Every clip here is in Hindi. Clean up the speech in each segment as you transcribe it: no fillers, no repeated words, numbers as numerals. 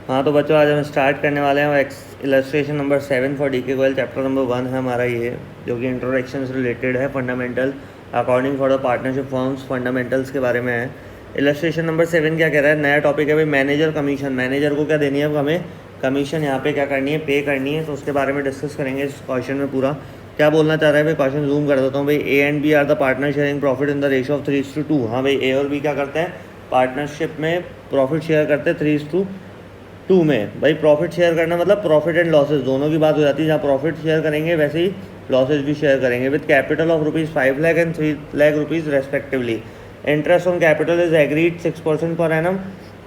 हाँ तो बच्चों आज हम स्टार्ट करने वाले हैं illustration number 7 for DK Goyal. Chapter number 1 है हमारा ये, जो कि इंट्रोडक्शन से रिलेटेड है। Fundamental according for the partnership forms, fundamentals के बारे में है। इलस्ट्रेशन नंबर 7 क्या कह रहा है, नया टॉपिक है भाई, मैनेजर कमीशन। मैनेजर को क्या देनी है, अब हमें कमीशन यहाँ पे क्या करनी है, पे करनी है। तो उसके बारे में डिस्कस करेंगे इस क्वेश्चन में पूरा। क्या बोलना चाह रहा है भाई, क्वेश्चन जूम कर देता हूँ भाई। A and B are the partner sharing profit in the ratio of 3:2। हाँ भाई, ए और बी क्या करते हैं, पार्टनरशिप में प्रॉफिट शेयर करते हैं 3:2 में। भाई प्रॉफिट शेयर करना मतलब प्रॉफिट एंड लॉसेज दोनों की बात हो जाती है। जहाँ प्रॉफिट शेयर करेंगे वैसे ही लॉसेज भी शेयर करेंगे। With capital of ₹5 lakh and 3 lakh rupees respectively. Interest on capital is agreed 6% per annum.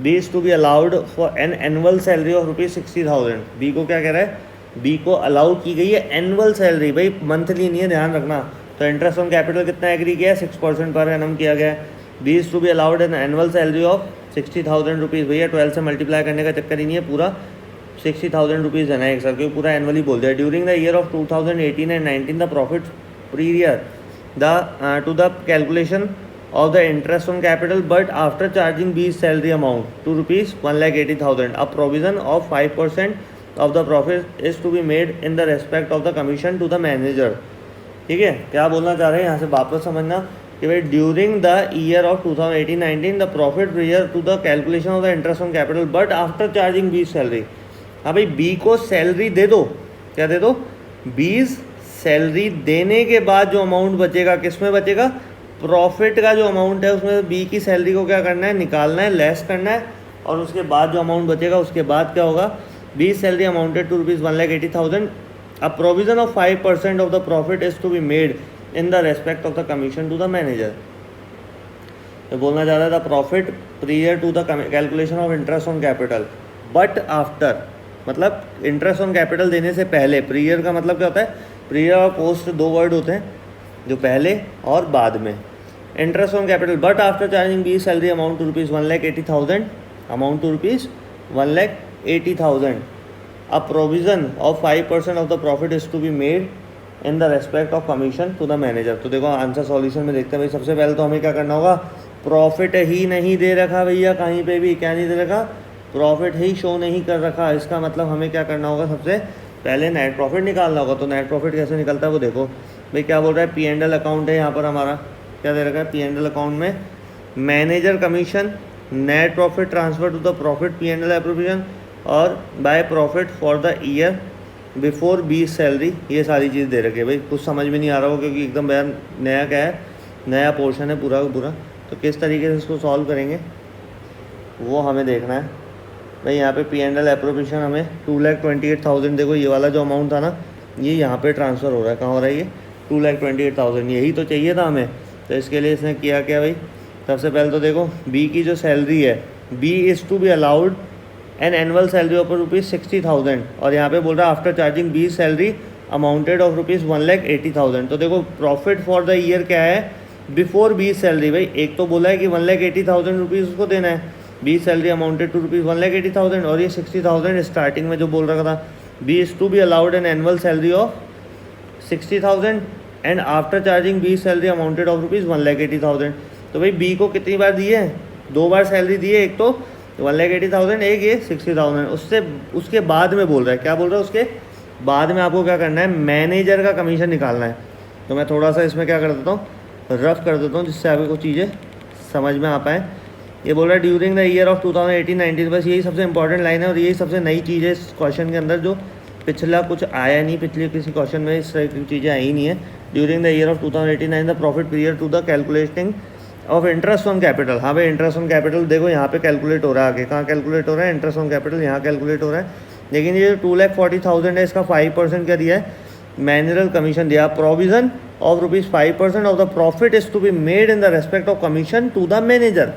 B is to be allowed for an annual salary of ₹60,000। B को क्या कह रहा है, बी को अलाउ की गई है एनुअल सैलरी, भाई मंथली नहीं है, ध्यान रखना। तो इंटरेस्ट ऑन कैपिटल कितना एग्री किया है, 6% पर एनम किया गया है। B is to be allowed an annual salary of 60,000 rupees. भैया 12 से मल्टीप्लाई करने का चक्कर ही नहीं है, पूरा 60,000 रुपीज़ देना है एक साथ, क्योंकि पूरा एनुअली बोल दिया। During the year of 2018 and 19 the profit prior the to the calculation of the interest on capital, but after charging B's salary amount to ₹1,80,000, a provision of 5% of the profit is to be made in the respect of the commission to the manager। ठीक है, क्या बोलना चाह रहे हैं यहाँ से वापस समझना कि भाई during the year of 2018-19 the profit prior to the calculation of the interest on capital, but after charging B's salary. हाँ भाई, बी को सैलरी दे दो, क्या दे दो, बीज सैलरी देने के बाद जो अमाउंट बचेगा, किस में बचेगा, प्रॉफिट का जो अमाउंट है उसमें बी की सैलरी को क्या करना है, निकालना है, लेस करना है। और उसके बाद जो अमाउंट बचेगा उसके बाद क्या होगा, B salary amounted to ₹1,80,000। A provision of 5% of the profit is to be made in the respect of the commission to the manager. तो बोलना चाह रहा था profit prior to the calculation of interest on capital, but after मतलब इंटरेस्ट ऑन कैपिटल देने से पहले। प्रीयर का मतलब क्या होता है, प्रीयर और पोस्ट दो वर्ड होते हैं, जो पहले और बाद में। Interest on capital but after charging B salary amount to ₹1,80,000, amount to ₹1,80,000। A provision of 5% of the profit is to be made in the respect of commission to the manager. तो देखो आंसर सॉल्यूशन में देखते हैं भाई। सबसे पहले तो हमें क्या करना होगा, प्रॉफिट ही नहीं दे रखा भैया, कहीं पे भी क्या नहीं दे रखा, प्रॉफिट ही शो नहीं कर रखा। इसका मतलब हमें क्या करना होगा, सबसे पहले नेट प्रॉफिट निकालना होगा। तो नेट प्रॉफिट कैसे निकलता है वो देखो भाई। क्या बोल रहा है, P&L अकाउंट है यहाँ पर हमारा, क्या दे रखा है, P&L अकाउंट में manager commission, net profit transfer to the profit P&L appropriation, और by profit for the year before B salary. ये सारी चीज़ दे रखी है भाई। कुछ समझ में नहीं आ रहा हो क्योंकि एकदम बयान नया क्या है, नया पोर्शन है पूरा का पूरा। तो किस तरीके से इसको सॉल्व करेंगे वो हमें देखना है भाई। यहाँ पे P&L एप्रोप्रिएशन हमें 2,28,000, देखो ये वाला जो अमाउंट था ना, ये यहाँ पे ट्रांसफ़र हो रहा है। कहाँ हो रहा है ये, 2,28,000, यही तो चाहिए था हमें। तो इसके लिए इसने किया क्या भाई, सबसे पहले तो देखो बी की जो सैलरी है, B is to be allowed an annual salary of ₹60,000, और यहाँ पे बोल रहा है after charging B salary amounted of ₹1,80,000। तो देखो प्रॉफिट फॉर द ईयर क्या है, बिफोर बी सैलरी। भाई एक तो बोला है कि ₹1,80,000 उसको देना है, बी सैलरी अमाउंटेड टू ₹1,80,000, और ये 60,000 स्टार्टिंग में जो बोल रखा था। B is to be allowed an annual salary of 60,000 and after charging B salary amounted of ₹1,80,000। तो भाई बी को कितनी बार दी है, 2 बार सैलरी दी है, एक तो 1,80,000, एक ये 60,000। उससे उसके बाद में बोल रहा है, क्या बोल रहा है, उसके बाद में आपको क्या करना है, मैनेजर का कमीशन निकालना है। तो मैं थोड़ा सा इसमें क्या कर देता हूँ, रफ कर देता हूँ, जिससे आपको कुछ चीज़ें समझ में आ पाएँ। ये बोल रहा है ड्यूरिंग द ईयर ऑफ 2018-19, बस यही सबसे इंपॉर्टेंट लाइन है और यही सबसे नई चीज़ है इस क्वेश्चन के अंदर, जो पिछला कुछ आया नहीं, पिछले किसी क्वेश्चन में इस तरह की चीज़ें आई नहीं है। During the year of 2018-19 the profit period to the calculating of interest on capital. हाँ भाई, इंटरेस्ट ऑन कैपिटल देखो यहाँ पे कैलकुलेट हो रहा है, आगे कहाँ कैलकुलेट हो रहा है, इंटरेस्ट ऑन कैपिटल यहाँ कैलकुलेट हो रहा है। लेकिन ये 2,40,000 है, इसका 5% क्या दिया है, मैनेजरल कमीशन दिया। Provision of ₹5% of the profit is to be made in the respect of commission to the manager.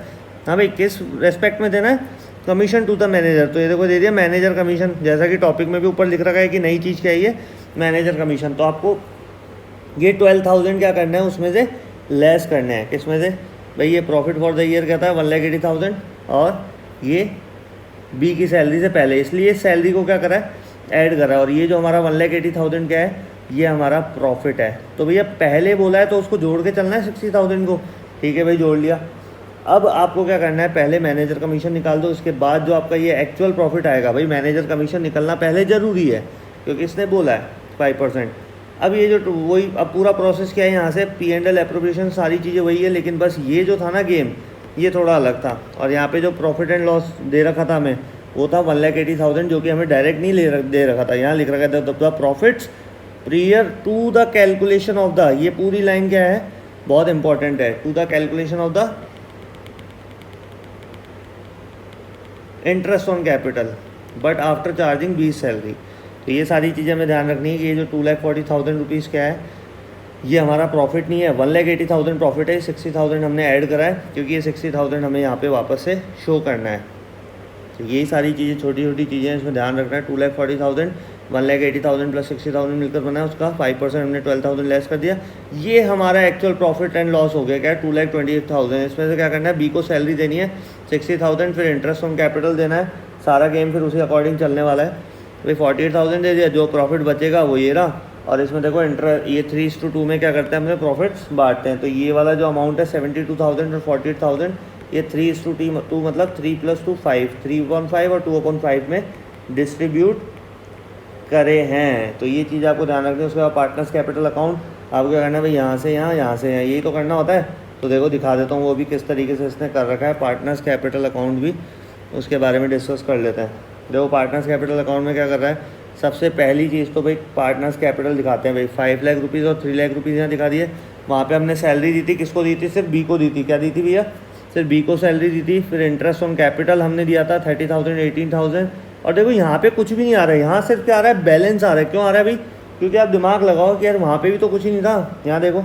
हाँ भाई, किस रेस्पेक्ट में देना है, कमीशन टू द मैनेजर। तो ये देखो दे दिया मैनेजर कमीशन, जैसा कि टॉपिक में भी ऊपर लिख रखा है कि नई चीज़ क्या है, मैनेजर कमीशन। तो आपको ये 12,000 क्या करना है, उसमें से लेस करना है। किस में से भाई, ये प्रॉफिट फॉर द ईयर कहता है 1,80,000, और ये बी की सैलरी से पहले, इसलिए सैलरी को क्या करा है, ऐड करा है। और ये जो हमारा 1,80,000 क्या है, ये हमारा प्रॉफिट है। तो भैया पहले बोला है तो उसको जोड़ के चलना है 60,000 को। ठीक है भाई, जोड़ लिया। अब आपको क्या करना है, पहले मैनेजर कमीशन निकाल दो, उसके बाद जो आपका ये एक्चुअल प्रॉफिट आएगा, भाई मैनेजर कमीशन निकलना पहले ज़रूरी है क्योंकि इसने बोला है 5%। अब ये जो वही अब पूरा प्रोसेस क्या है, यहाँ से P&L एप्रोप्रिएशन सारी चीज़ें वही है, लेकिन बस ये जो था ना गेम, ये थोड़ा अलग था। और यहाँ पे जो प्रॉफिट एंड लॉस दे रखा था हमें, वो था 1,80,000, जो कि हमें डायरेक्ट नहीं दे रखा था। यहाँ लिख रखा था the profits prior to the calculation of the, ये पूरी लाइन क्या है, बहुत इंपॉर्टेंट है, to the calculation of the interest on capital but after charging B's salary. तो ये सारी चीज़ें हमें ध्यान रखनी है कि ये जो 2,40,000 रुपीज़ क्या है, ये हमारा प्रॉफिट नहीं है, 1,80,000 प्रॉफिट है, 60,000 हमने ऐड करा है क्योंकि ये 60,000 हमें यहाँ पे वापस से शो करना है। तो यही सारी चीज़ें छोटी छोटी चीज़ें हैं, इसमें ध्यान रखना है। 2,40,000 1,80,000 प्लस 60,000 मिलकर बना है, उसका 5% हमने 12,000 लेस कर दिया। ये हमारा एक्चुअल प्रॉफिट एंड लॉस हो गया क्या, 2,28,000। इसमें से क्या करना है, बी को सैलरी देनी है 60,000, फिर इंटरेस्ट ऑन कैपिटल देना है, सारा गेम फिर उसी अकॉर्डिंग चलने वाला है। भाई 48,000 दे दिया, जो प्रॉफिट बचेगा वो ये रहा। और इसमें देखो ये 3:2 में क्या करते हैं, हमने प्रॉफिट्स बांटते हैं। तो ये वाला जो अमाउंट है 72,000 और 48,000, ये 3:2 मतलब 3 + 2 5, 3/5 और 2/5 में डिस्ट्रीब्यूट करे हैं। तो ये चीज़ आपको ध्यान रखनी है। उसके बाद पार्टनर्स कैपिटल अकाउंट आपको क्या करना है, भाई यहाँ से यहाँ, यहाँ से यहाँ, यही तो करना होता है। तो देखो दिखा देता हूँ वो भी किस तरीके से इसने कर रखा है। पार्टनर्स कैपिटल अकाउंट भी उसके बारे में डिस्कस कर लेते हैं। देखो पार्टनर्स कैपिटल अकाउंट में क्या कर रहा है, सबसे पहली चीज़ तो भाई पार्टनर्स कैपिटल दिखाते हैं। भाई 5 लाख रुपीज़ और 3 लाख रुपीज़ यहाँ दिखा दिए। वहाँ पे हमने सैलरी दी थी, किसको दी थी, सिर्फ बी को दी थी। क्या दी थी भैया, सिर्फ बी को सैलरी दी थी। फिर इंटरेस्ट ऑन कैपिटल हमने दिया था 30,000 18,000। और देखो यहाँ पे कुछ भी नहीं आ रहा है, यहाँ सिर्फ क्या आ रहा है, बैलेंस आ रहा है। क्यों आ रहा है भाई, क्योंकि आप दिमाग लगाओ कि यार वहाँ पे भी तो कुछ ही नहीं था। यहाँ देखो,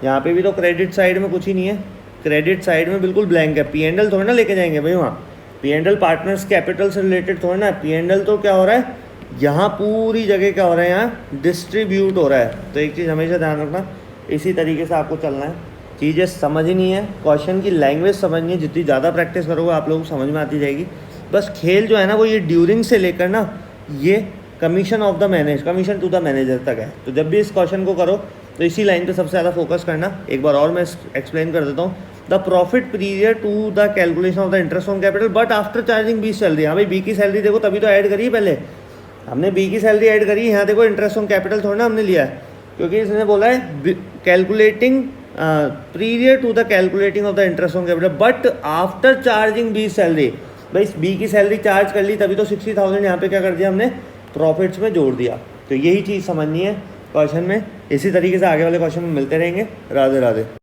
यहाँ पे भी तो क्रेडिट साइड में कुछ ही नहीं है, क्रेडिट साइड में बिल्कुल ब्लैंक है। P&L थोड़ा ना लेके जाएंगे भाई वहाँ, P&L पार्टनर्स कैपिटल से रिलेटेड थोड़ा ना। P&L तो क्या हो रहा है, यहाँ पूरी जगह क्या हो रहा है, यहाँ डिस्ट्रीब्यूट हो रहा है। तो एक चीज़ हमेशा ध्यान रखना, इसी तरीके से आपको चलना है। चीज़ें समझनी है, क्वेश्चन की लैंग्वेज समझनी है। जितनी ज़्यादा प्रैक्टिस करोगे आप लोगों को समझ में आती जाएगी। बस खेल जो है ना, वो ये ड्यूरिंग से लेकर ना ये कमीशन टू द मैनेजर तक है। तो जब भी इस क्वेश्चन को करो तो इसी लाइन पे सबसे ज़्यादा फोकस करना। एक बार और मैं एक्सप्लेन कर देता हूँ। The profit period to the calculation of the interest on capital but after charging B salary. हाँ भाई बी की सैलरी देखो तभी तो ऐड करी है, पहले हमने बी की सैलरी ऐड करी है। यहाँ देखो इंटरेस्ट ऑन कैपिटल थोड़ा ना हमने लिया है, क्योंकि इसने बोला है calculating period to the calculating of the interest on capital but after charging B salary. भाई बी की सैलरी चार्ज कर ली, तभी तो 60,000 यहाँ पे क्या कर दिया हमने, प्रॉफिट्स में जोड़ दिया। तो यही चीज़ समझनी है क्वेश्चन में। इसी तरीके से आगे वाले क्वेश्चन में मिलते रहेंगे। राधे राधे।